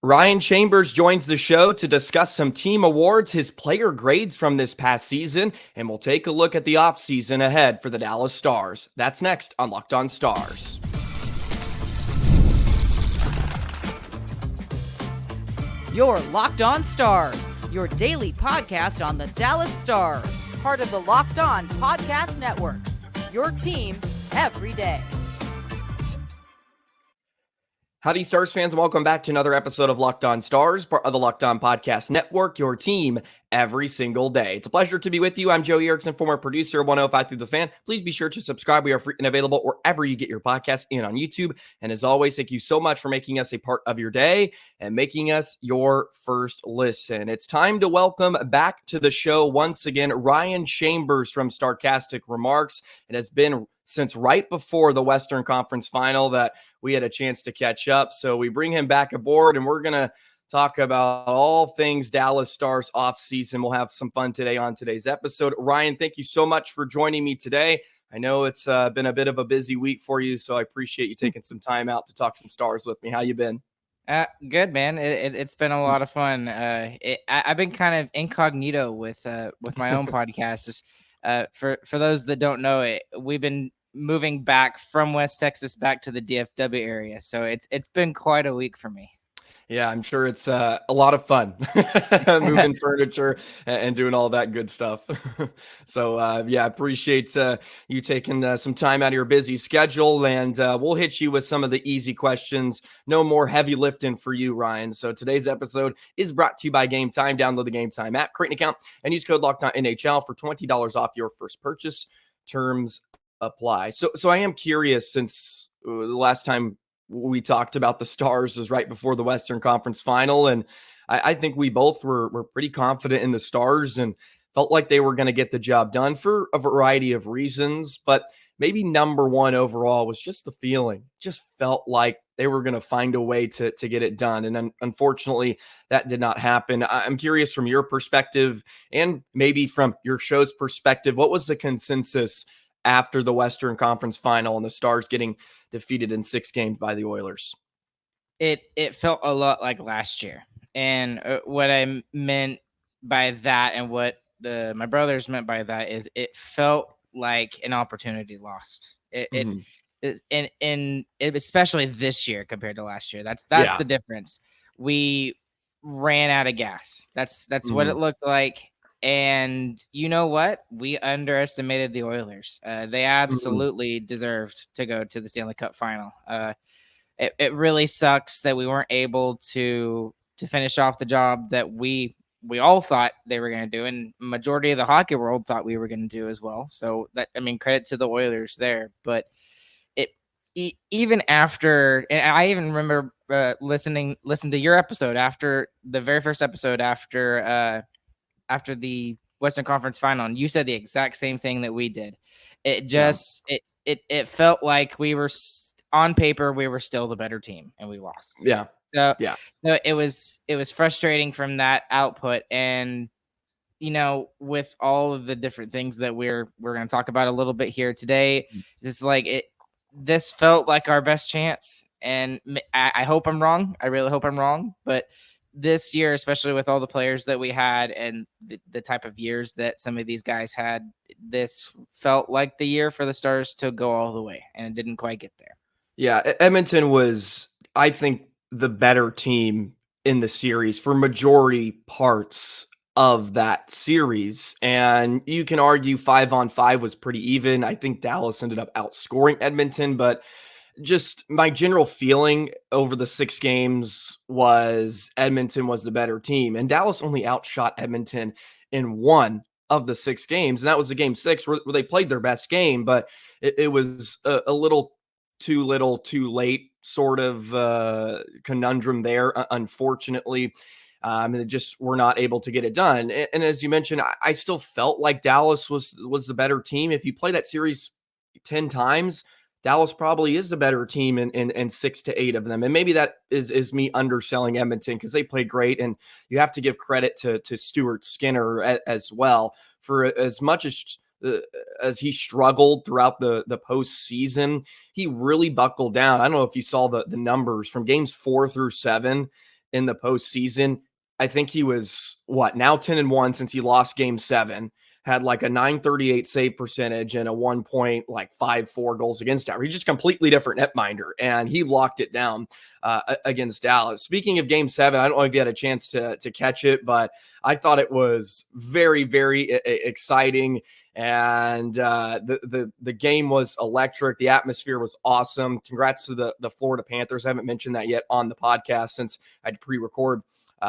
Ryan Chambers joins the show to discuss some team awards, his player grades from this past season, and we'll take a look at the offseason ahead for the Dallas Stars. That's next on Locked On Stars. You're Locked On Stars, your daily podcast on the Dallas Stars, part of the Locked On Podcast Network, your team every day. Howdy, Stars fans, and welcome back to another episode of Locked On Stars, part of the Locked On Podcast Network, your team every single day. It's a pleasure to be with you. I'm Joey Erickson, former producer of 105 Through the Fan. Please be sure to subscribe. We are free and available wherever you get your podcast and on YouTube. And as always, thank you so much for making us a part of your day and making us your first listen. It's time to welcome back to the show once again, Ryan Chambers from Starcastic Remarks. It has been since right before the Western Conference Final that we had a chance to catch up. So we bring him back aboard, and we're going to talk about all things Dallas Stars offseason. We'll have some fun today on today's episode. Ryan, thank you so much for joining me today. I know it's been a bit of a busy week for you, so I appreciate you taking some time out to talk some Stars with me. How you been? Good, man. It's been a lot of fun. I've been kind of incognito with my own podcast. For those that don't know it, we've been moving back from West Texas back to the DFW area. So it's been quite a week for me. Yeah, I'm sure it's a lot of fun moving furniture and doing all that good stuff. So, I appreciate you taking some time out of your busy schedule, and we'll hit you with some of the easy questions. No more heavy lifting for you, Ryan. So today's episode is brought to you by Game Time. Download the Game Time app, create an account, and use code LOCKEDONNHL for $20 off your first purchase. Terms apply. So I am curious, since the last time we talked about the Stars was right before the Western Conference Final, and I think we both were pretty confident in the Stars and felt like they were going to get the job done for a variety of reasons. But maybe number one overall was just the feeling. Just felt like they were going to find a way to get it done. And unfortunately, that did not happen. I'm curious from your perspective, and maybe from your show's perspective, what was the consensus after the Western Conference Final and the Stars getting defeated in 6 games by the Oilers? It felt a lot like last year. And what I meant by that, and what my brothers meant by that, is it felt like an opportunity lost. And especially this year compared to last year. That's the difference. We ran out of gas. That's what it looked like. And you know what? We underestimated the Oilers. They absolutely deserved to go to the Stanley Cup final. It really sucks that we weren't able to finish off the job that we all thought they were going to do, and majority of the hockey world thought we were going to do as well. So credit to the Oilers there. But even after, and I even remember listening to your episode after the very first episode after the Western Conference Final, and you said the exact same thing that we did. It just it felt like we were on paper, we were still the better team, and we lost. So it was frustrating from that output. And with all of the different things that we're going to talk about a little bit here today, just like this felt like our best chance. And I hope I'm wrong. I really hope I'm wrong, but this year, especially with all the players that we had and the type of years that some of these guys had, this felt like the year for the Stars to go all the way, and it didn't quite get there. Yeah, Edmonton was, I think, the better team in the series for majority parts of that series. And you can argue 5-on-5 was pretty even. I think Dallas ended up outscoring Edmonton, but just my general feeling over the 6 games was Edmonton was the better team, and Dallas only outshot Edmonton in 1 of the 6 games. And that was the game 6 where they played their best game, but it was a little too late sort of conundrum there, unfortunately. And it just were not able to get it done. And as you mentioned, I still felt like Dallas was the better team. If you play that series 10 times, Dallas probably is the better team in 6 to 8 of them. And maybe that is me underselling Edmonton, because they played great. And you have to give credit to Stuart Skinner as well, for as much as he struggled throughout the postseason. He really buckled down. I don't know if you saw the numbers from games 4 through 7. in the postseason. I think he was now 10-1 since he lost game 7, had like a 938 save percentage and a 1.54 goals against average. He's just completely different netminder, and he locked it down against Dallas. Speaking of game 7, I don't know if you had a chance to catch it, but I thought it was very, very exciting. And the game was electric. The atmosphere was awesome. Congrats to the Florida Panthers. I haven't mentioned that yet on the podcast since I'd pre-record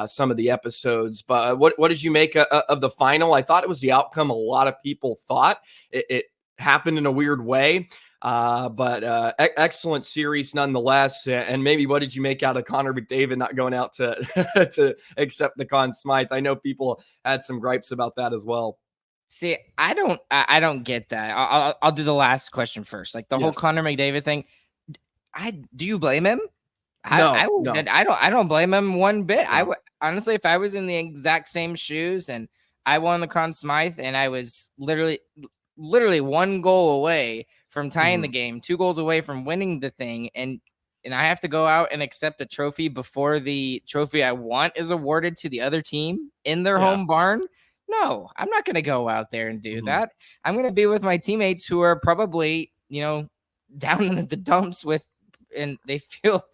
some of the episodes. But what did you make of the final? I thought it was the outcome a lot of people thought. It happened in a weird way. But excellent series nonetheless. And maybe what did you make out of Connor McDavid not going out to to accept the Conn Smythe? I know people had some gripes about that as well. See, I don't get that. I'll do the last question first. Like the whole Connor McDavid thing. Do you blame him? No. I don't blame him one bit. No. I would honestly, if I was in the exact same shoes and I won the Conn Smythe and I was literally one goal away from tying the game, 2 goals away from winning the thing, and I have to go out and accept a trophy before the trophy I want is awarded to the other team in their home barn. No, I'm not going to go out there and do that. I'm going to be with my teammates who are probably, down in the dumps and they feel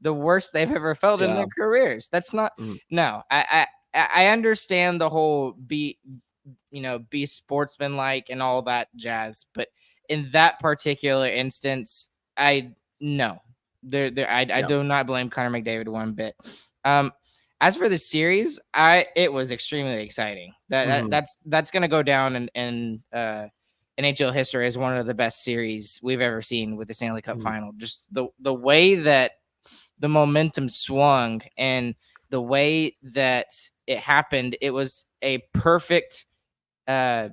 the worst they've ever felt in their careers. That's not, no, I understand the whole be sportsmanlike and all that jazz. But in that particular instance, I do not blame Connor McDavid one bit. As for the series, it was extremely exciting. That's going to go down in NHL history as one of the best series we've ever seen with the Stanley Cup final. Just the way that the momentum swung and the way that it happened, it was a perfect, I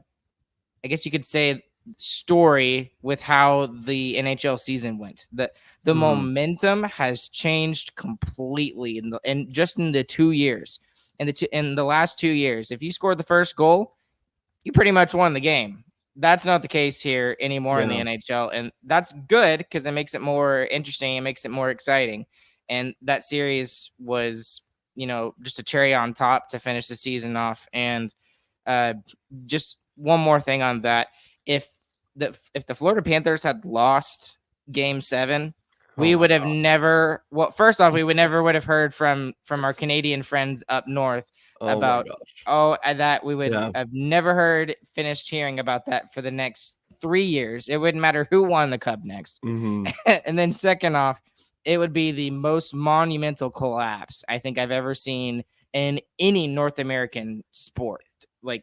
guess you could say, story with how the NHL season went. The momentum has changed completely in the 2 years. In the last 2 years, if you scored the first goal, you pretty much won the game. That's not the case here anymore in the NHL, and that's good because it makes it more interesting. It makes it more exciting. And that series was, just a cherry on top to finish the season off. And just one more thing on that: if the Florida Panthers had lost Game 7. We would have never. Well, first off, we would have heard from our Canadian friends up north about that. We would have never finished hearing about that for the next 3 years. It wouldn't matter who won the cup next. And then second off, it would be the most monumental collapse I think I've ever seen in any North American sport,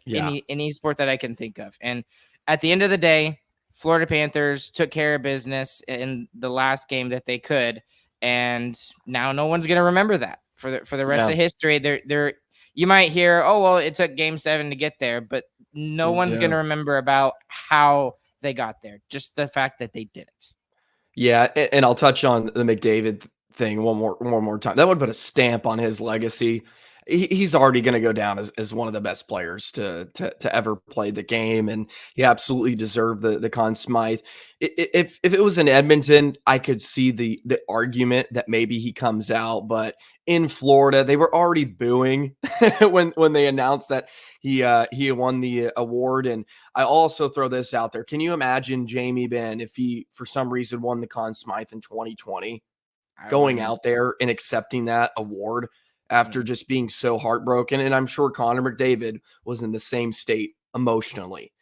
any sport that I can think of. And at the end of the day, Florida Panthers took care of business in the last game that they could, and now no one's going to remember that for the rest of history. There, you might hear, oh well, it took Game 7 to get there, but no one's going to remember about how they got there. Just the fact that they did it. Yeah, and I'll touch on the McDavid thing one more time. That would put a stamp on his legacy. He's already going to go down as one of the best players to ever play the game, and he absolutely deserved the Conn Smythe. If it was in Edmonton, I could see the argument that maybe he comes out, but in Florida, they were already booing when they announced that he won the award. And I also throw this out there: can you imagine Jamie Benn if he for some reason won the Conn Smythe in 2020, going out there and accepting that award after just being so heartbroken? And I'm sure Connor McDavid was in the same state emotionally,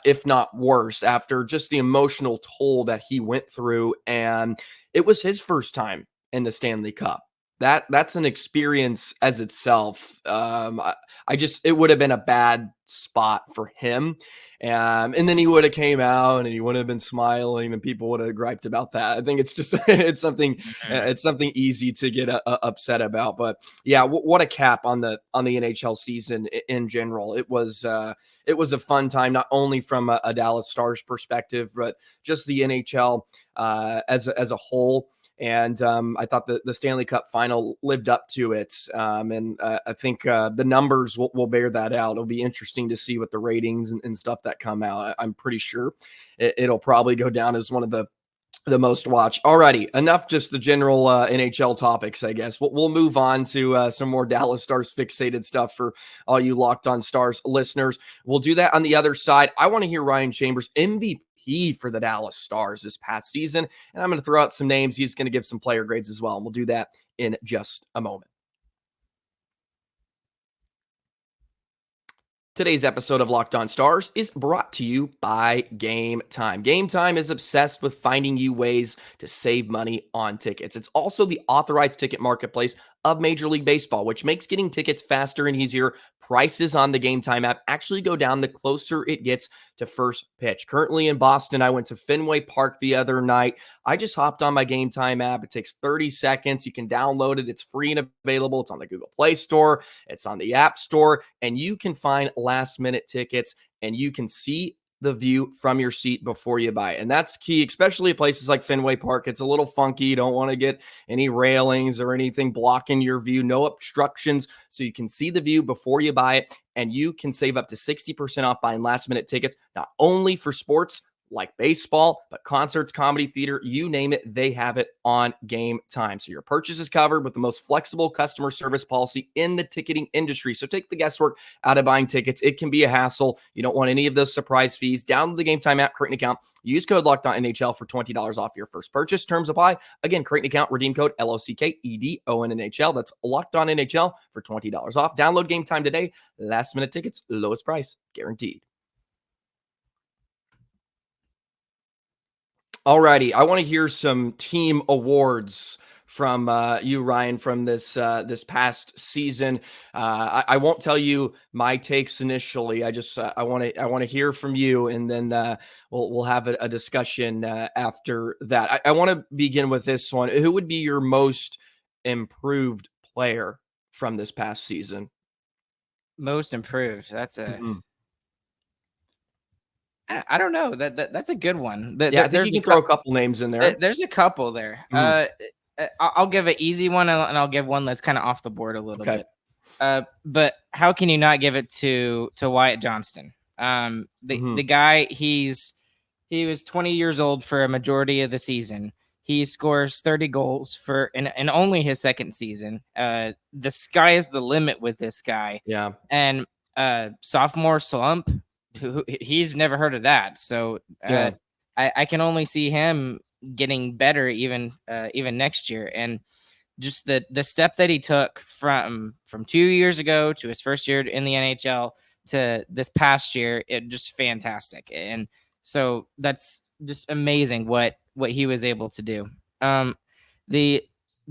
if not worse, after just the emotional toll that he went through. And it was his first time in the Stanley Cup. That's an experience as itself. It would have been a bad spot for him. And then he would have came out and he would have been smiling and people would have griped about that. I think it's just, it's something easy to get upset about. But yeah, what a cap on the NHL season in general. It was a fun time, not only from a Dallas Stars perspective, but just the NHL as a whole. And I thought the Stanley Cup final lived up to it. And I think the numbers will bear that out. It'll be interesting to see what the ratings and stuff that come out. I'm pretty sure it'll probably go down as one of the The most watch. Alrighty, enough just the general NHL topics, I guess. We'll move on to some more Dallas Stars fixated stuff for all you Locked On Stars listeners. We'll do that on the other side. I want to hear Ryan Chambers, MVP for the Dallas Stars this past season, and I'm going to throw out some names. He's going to give some player grades as well, and we'll do that in just a moment. Today's episode of Locked On Stars is brought to you by Game Time. Game Time is obsessed with finding you ways to save money on tickets. It's also the authorized ticket marketplace of Major League Baseball, which makes getting tickets faster and easier. Prices on the Game Time app actually go down the closer it gets to first pitch. Currently in Boston, I went to Fenway Park the other night. I just hopped on my Game Time app. It takes 30 seconds. You can download it. It's free and available. It's on the Google Play Store. It's on the App Store. And you can find last-minute tickets, and you can see the view from your seat before you buy it. And that's key, especially at places like Fenway Park. It's a little funky. You don't want to get any railings or anything blocking your view. No obstructions, so you can see the view before you buy it, and you can save up to 60% off buying last-minute tickets, not only for sports like baseball, but concerts, comedy, theater, you name it, they have it on Game Time. So your purchase is covered with the most flexible customer service policy in the ticketing industry. So take the guesswork out of buying tickets. It can be a hassle. You don't want any of those surprise fees. Download the Game Time app, create an account. Use code LOCKEDONNHL for $20 off your first purchase. Terms apply. Again, create an account, redeem code LOCKEDONNHL. That's LOCKEDONNHL for $20 off. Download Game Time today. Last minute tickets, lowest price, guaranteed. Alrighty, I want to hear some team awards from you, Ryan, from this past season. I won't tell you my takes initially. I just I want to hear from you, and then we'll have a discussion after that. I want to begin with this one. Who would be your most improved player from this past season? Most improved. That's a. I don't know. That's a good one. I think you can throw a couple names in there. There's a couple there. I'll give an easy one, and I'll give one that's kind of off the board a little bit. But how can you not give it to Wyatt Johnston? The guy, he was 20 years old for a majority of the season. He scores 30 goals in only his second season. The sky is the limit with this guy. Yeah. And sophomore slump. He's never heard of that, so I can only see him getting better even next year. And just the step that he took from 2 years ago to his first year in the NHL to this past year, it just fantastic. And so that's just amazing what he was able to do. The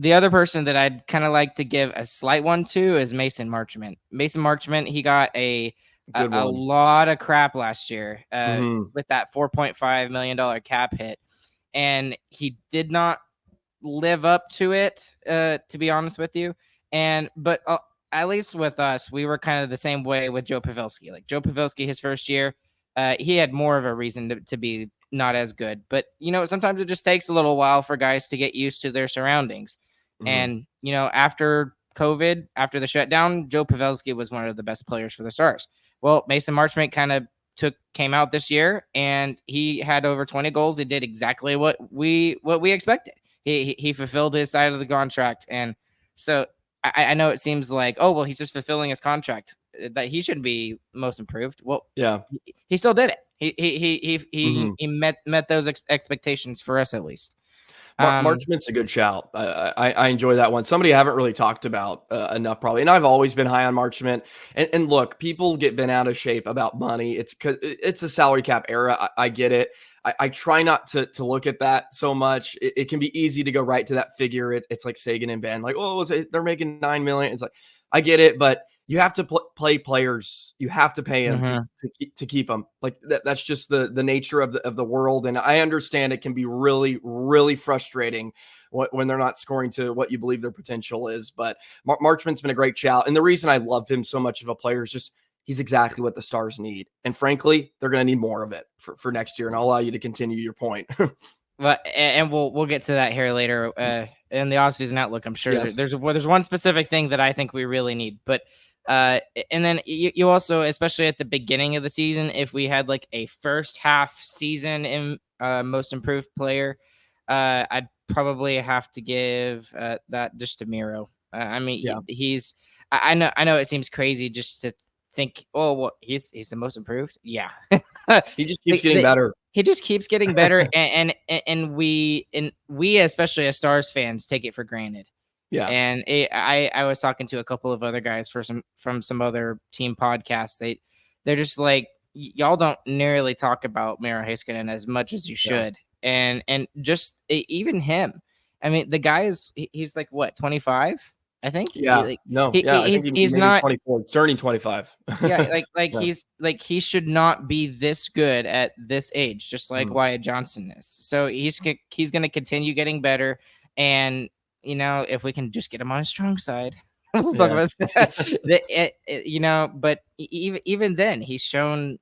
other person that I'd kind of like to give a slight one to is Mason Marchment. Mason Marchment, he got a lot of crap last year with that $4.5 million cap hit, and he did not live up to it, to be honest with you. But at least with us, we were kind of the same way with Joe Pavelski. Like Joe Pavelski, his first year, he had more of a reason to be not as good. But, sometimes it just takes a little while for guys to get used to their surroundings. And, after COVID, after the shutdown, Joe Pavelski was one of the best players for the Stars. Well, Mason Marchment kind of came out this year, and he had over 20 goals. He did exactly what we expected. He fulfilled his side of the contract, and so I know it seems like, oh well, he's just fulfilling his contract, that he shouldn't be most improved. Well, yeah, he still did it. He met those expectations for us at least. Marchment's a good shout. I enjoy that one. Somebody I haven't really talked about enough probably. And I've always been high on Marchment. And look, people get bent out of shape about money. It's because it's a salary cap era. I get it. I try not to look at that so much. It can be easy to go right to that figure. It's like Sagan and Ben, like, oh, they're making $9 million. It's like, I get it, but you have to play players. You have to pay them to keep them. Like that's just the nature of the world. And I understand it can be really, really frustrating when they're not scoring to what you believe their potential is. But Marchment's been a great shout. And the reason I love him so much of a player is just he's exactly what the Stars need. And frankly, they're going to need more of it for next year. And I'll allow you to continue your point. But and we'll get to that here later in the offseason outlook. I'm sure there's one specific thing that I think we really need. But and then you also, especially at the beginning of the season, if we had like a first half season in most improved player, I'd probably have to give that just to Miro. I mean, he's. I know it seems crazy just to think, oh, well, he's the most improved. Yeah, he just keeps getting better. He just keeps getting better, and we especially as Stars fans take it for granted. Yeah, and I was talking to a couple of other guys from some other team podcasts. They're just like, y'all don't nearly talk about Miro Heiskanen as much as you should, and just even him. I mean, the guy he's like what, 25? I think. Yeah. He's not 24. He's turning 25. Yeah, he's like, he should not be this good at this age, just like Wyatt Johnson is. So he's going to continue getting better, and if we can just get him on his strong side, we'll talk about that. But even then, he's shown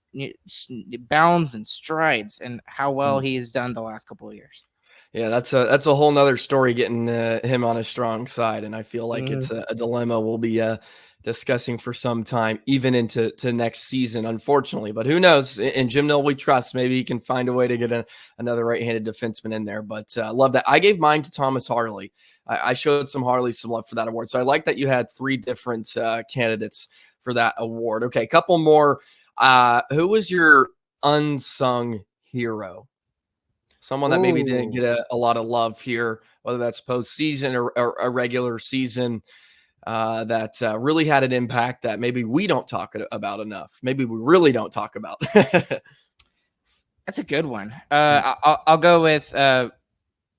bounds and strides, and how well he's done the last couple of years. Yeah, that's a whole nother story, getting him on a strong side, and I feel like it's a dilemma we'll be discussing for some time, even into next season, unfortunately. But who knows? In Jim Nill, we trust. Maybe he can find a way to get another right-handed defenseman in there. But love that. I gave mine to Thomas Harley. I showed Harley some love for that award. So I like that you had 3 different candidates for that award. Okay, a couple more. Who was your unsung hero? Someone that maybe didn't get a lot of love here, whether that's postseason or a regular season, that really had an impact that maybe we don't talk about enough. Maybe we really don't talk about. That's a good one. I'll go with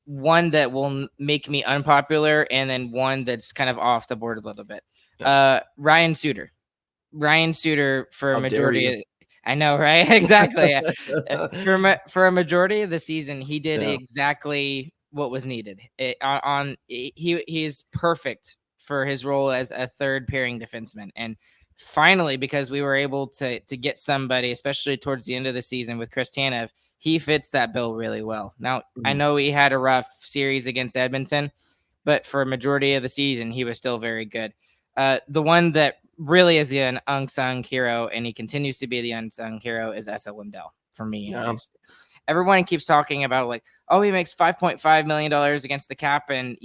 one that will make me unpopular, and then one that's kind of off the board a little bit. Ryan Suter. Ryan Suter for a majority. I know, right? Exactly. For a majority of the season, he did exactly what was needed. He's perfect for his role as a third pairing defenseman. And finally, because we were able to get somebody, especially towards the end of the season with Chris Tanev, he fits that bill really well. Now, I know he had a rough series against Edmonton, but for a majority of the season, he was still very good. The one that really is the unsung hero, and he continues to be the unsung hero, is Esa Lindell for me. Yeah. Everyone keeps talking about like, oh, he makes $5.5 million against the cap, and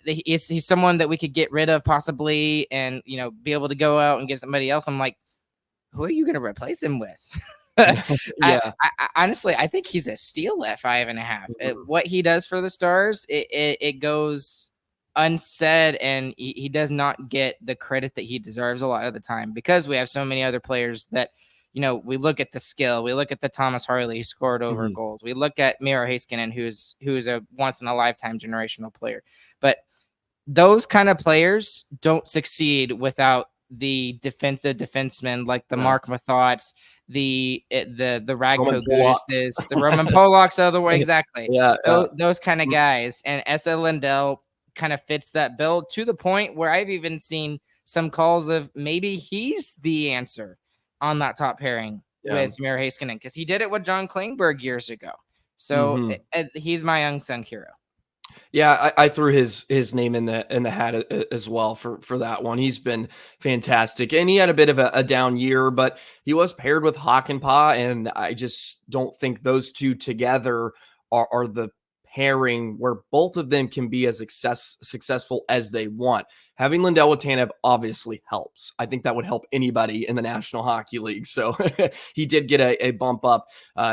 he's someone that we could get rid of possibly, and be able to go out and get somebody else. I'm like, who are you going to replace him with? I honestly, I think he's a steal at 5.5. What he does for the Stars, it goes unsaid, and he does not get the credit that he deserves a lot of the time, because we have so many other players that we look at the skill, we look at the Thomas Harley who scored over goals, we look at Miro Heiskanen who's a once in a lifetime generational player, but those kind of players don't succeed without the defensive defensemen like the Mark Mathot's, the Radko Gudas, the Roman Polacks, other way, exactly. Those kind of guys, and Esa Lindell kind of fits that bill, to the point where I've even seen some calls of maybe he's the answer on that top pairing with Miro Heiskanen, because he did it with John Klingberg years ago. So he's my unsung hero. Yeah, I threw his name in the hat as well for that one. He's been fantastic, and he had a bit of a down year, but he was paired with Hakanpää, and I just don't think those two together are the pairing where both of them can be as successful as they want. Having Lindell with Tanev obviously helps. I think that would help anybody in the National Hockey League. So he did get a bump up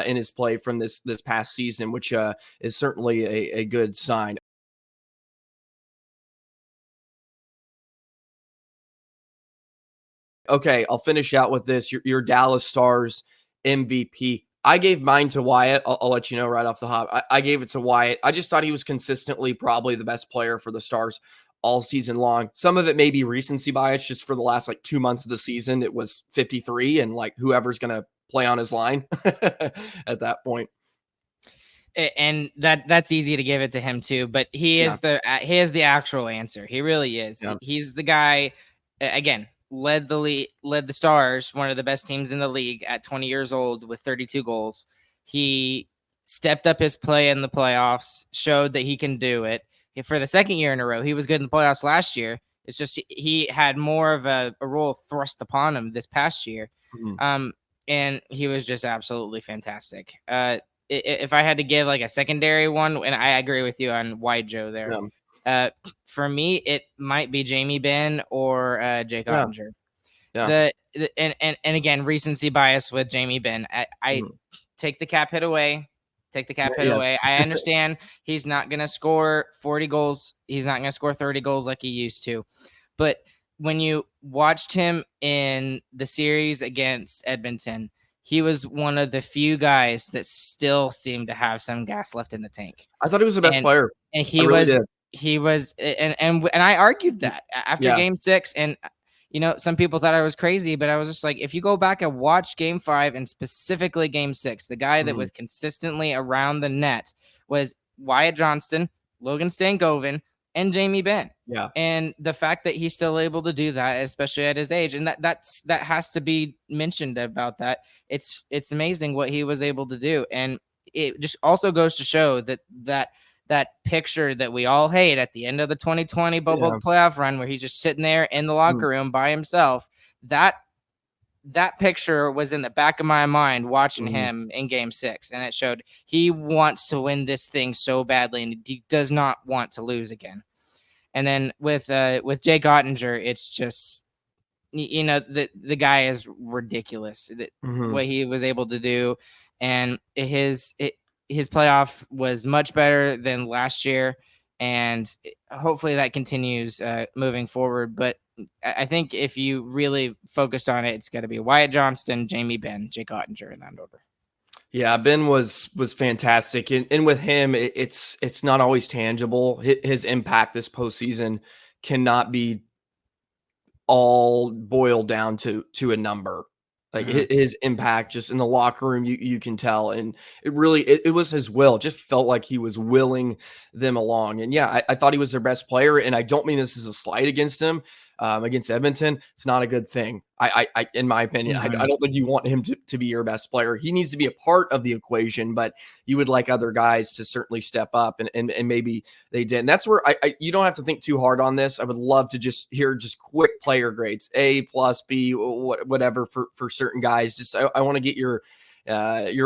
in his play from this past season, which is certainly a good sign. Okay, I'll finish out with this. Your Dallas Stars MVP. I gave mine to Wyatt. I'll let you know right off the hop. I gave it to Wyatt. I just thought he was consistently probably the best player for the Stars all season long. Some of it may be recency bias, just for the last 2 months of the season. It was 53, and whoever's going to play on his line at that point. And that's easy to give it to him too, but he is the actual answer. He really is. Yeah. He's the guy, again, led the Stars, one of the best teams in the league, at 20 years old with 32 goals. He stepped up his play in the playoffs, showed that he can do it. For the second year in a row, he was good in the playoffs last year. It's just he had more of a role thrust upon him this past year. And he was just absolutely fantastic. if I had to give like a secondary one, and I agree with you on Wide Joe there. For me, it might be Jamie Benn or Jake Ottinger. And again, recency bias with Jamie Benn. I take the cap hit away. Take the cap hit away. I understand he's not going to score 40 goals. He's not going to score 30 goals like he used to. But when you watched him in the series against Edmonton, he was one of the few guys that still seemed to have some gas left in the tank. I thought he was the best player. And he was, and I argued that after Game 6. And some people thought I was crazy, but I was just like, if you go back and watch Game 5 and specifically Game 6, the guy that was consistently around the net was Wyatt Johnston, Logan Stankoven, and Jamie Benn. Yeah. And the fact that he's still able to do that, especially at his age, and that has to be mentioned about that. It's amazing what he was able to do. And it just also goes to show that picture that we all hate at the end of the 2020 bubble playoff run, where he's just sitting there in the locker room by himself. That picture was in the back of my mind watching him in Game 6, and it showed he wants to win this thing so badly, and he does not want to lose again. And then with Jake Ottinger, it's just the guy is ridiculous. What he was able to do, and his playoff was much better than last year, and hopefully that continues moving forward. But I think if you really focused on it, it's got to be Wyatt Johnston, Jamie Benn, Jake Ottinger in that order. Yeah, Ben was fantastic, and with him, it's not always tangible. His impact this postseason cannot be all boiled down to a number. Like his impact just in the locker room, you can tell. And it really, it was his will. It just felt like he was willing them along. And yeah, I thought he was their best player. And I don't mean this as a slight against him. Against Edmonton, it's not a good thing. I in my opinion, I don't think you want him to be your best player. He needs to be a part of the equation, but you would like other guys to certainly step up, and maybe they did. And that's where you don't have to think too hard on this. I would love to just hear quick player grades, A+, B, whatever for certain guys. Just I want to get your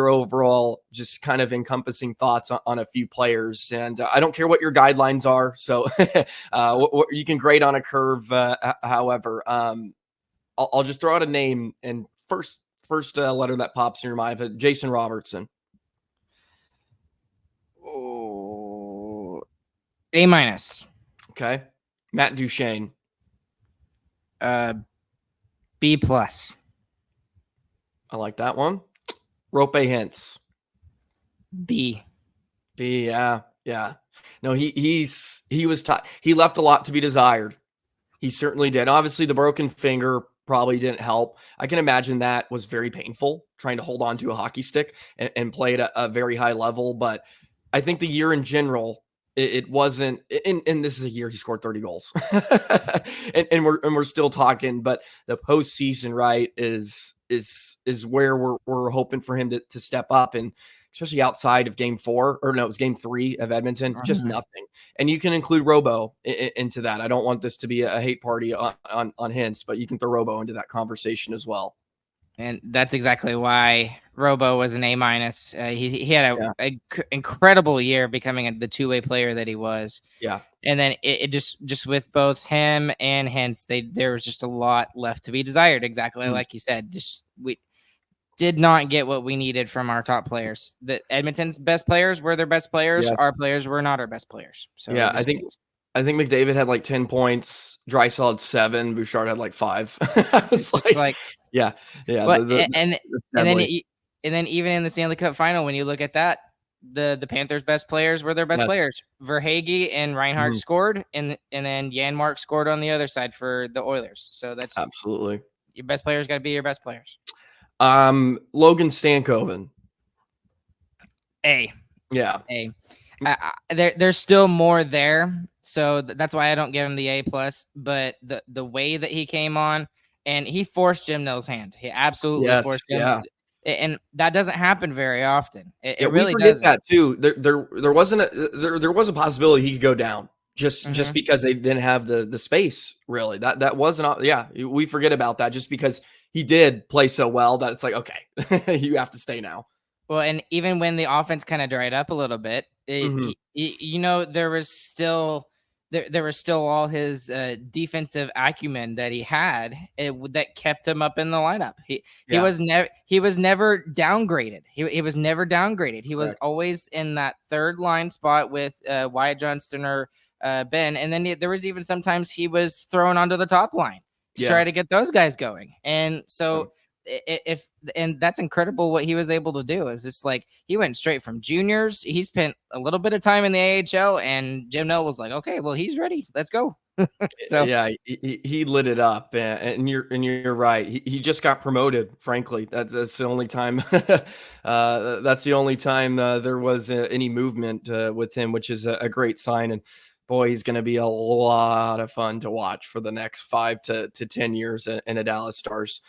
overall just kind of encompassing thoughts on a few players. And I don't care what your guidelines are. So you can grade on a curve. However, I'll just throw out a name, and first letter that pops in your mind, but Jason Robertson. Oh, A-. Okay. Matt Duchene. B+. I like that one. Roope Hintz. B. Yeah. No, he left a lot to be desired. He certainly did. Obviously, the broken finger probably didn't help. I can imagine that was very painful, trying to hold on to a hockey stick and play at a very high level. But I think the year in general, it wasn't. And this is a year he scored 30 goals, and we're still talking. But the postseason, right, is where we're hoping for him to step up, and especially outside of Game 4, or no, it was Game 3 of Edmonton, just nothing. And you can include Robo into that. I don't want this to be a hate party on Hintz, but you can throw Robo into that conversation as well. And that's exactly why Robo was an A-. He had a incredible year becoming the two-way player that he was. Yeah. And then it just with both him and Hintz, there was just a lot left to be desired. Exactly like you said. We did not get what we needed from our top players. The Edmonton's best players were their best players. Yes. Our players were not our best players. So yeah, I think McDavid had like 10 points. Draisaitl had 7. Bouchard had like 5. I was like, yeah. Well, and then even in the Stanley Cup final, when you look at that, the Panthers' best players were their best players. Verhaeghe and Reinhart scored, and then Janmark scored on the other side for the Oilers. So that's absolutely your best players got to be your best players. Logan Stankoven. A. Yeah. A. There's still more there, so that's why I don't give him the A+. But the way that he came on, and he forced Jim Nill's hand. He absolutely forced him. Yeah. And that doesn't happen very often. It really doesn't. That too. There wasn't there was a possibility he could go down just because they didn't have the space. Really, that wasn't. Yeah, we forget about that just because he did play so well that it's like, okay, you have to stay now. Well, and even when the offense kind of dried up a little bit, there was still all his defensive acumen that he had that kept him up in the lineup. He was never downgraded. He was never downgraded. He was always in that third line spot with Wyatt Johnston or Ben, and then there was even sometimes he was thrown onto the top line to try to get those guys going, and so. And that's incredible what he was able to do. Is just like he went straight from juniors. He spent a little bit of time in the AHL, and Jim Nill was like, "Okay, well, he's ready. Let's go." So yeah, he lit it up, and you're right. He just got promoted. Frankly, that's the only time. That's the only time there was any movement with him, which is a great sign. And boy, he's going to be a lot of fun to watch for the next 5 to 10 years in a Dallas Stars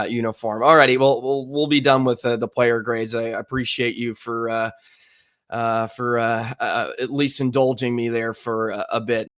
uniform. Alrighty, well, we'll be done with the player grades. I appreciate you for at least indulging me there for a bit.